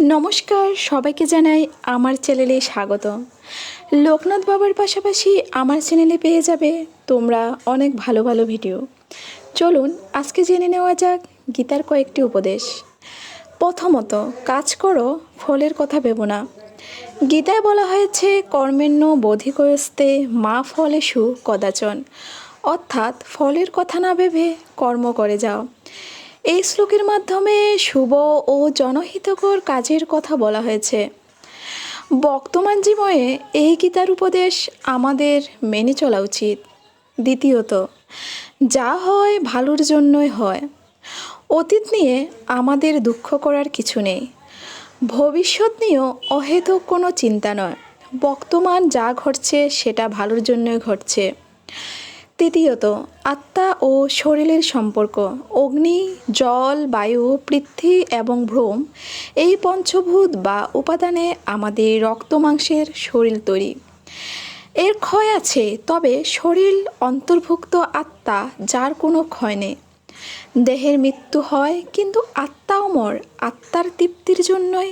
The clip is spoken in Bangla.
নমস্কার, সবাইকে জানাই আমার চ্যানেলে স্বাগত। লোকনাথ বাবার পাশাপাশি আমার চ্যানেলে পেয়ে যাবে তোমরা অনেক ভালো ভালো ভিডিও। চলুন আজকে জেনে নেওয়া যাক গীতার কয়েকটি উপদেশ। প্রথমত, কাজ করো, ফলের কথা ভেবো না। গীতায় বলা হয়েছে কর্মেণ্য বোধিকস্তে মা ফলেষু কদাচন, অর্থাৎ ফলের কথা না ভেবে কর্ম করে যাও। এই শ্লোকের মাধ্যমে শুভ ও জনহিতকর কাজের কথা বলা হয়েছে। বর্তমান জীবনে এই গীতার উপদেশ আমাদের মেনে চলা উচিত। দ্বিতীয়ত, যা হয় ভালোর জন্যই হয়। অতীত নিয়ে আমাদের দুঃখ করার কিছু নেই, ভবিষ্যৎ নিয়েও অহেতুক কোনো চিন্তা নয়। বর্তমান যা ঘটছে সেটা ভালোর জন্যই ঘটছে। তৃতীয়ত, আত্মা ও শরীরের সম্পর্ক। অগ্নি, জল, বায়ু, পৃথ্বী এবং ভ্রম, এই পঞ্চভূত বা উপাদানে আমাদের রক্ত মাংসের শরীর তৈরি। এর ক্ষয় আছে, তবে শরীর অন্তর্ভুক্ত আত্মা, যার কোনো ক্ষয় নেই। দেহের মৃত্যু হয়, কিন্তু আত্মা অমর। আত্মার তৃপ্তির জন্যই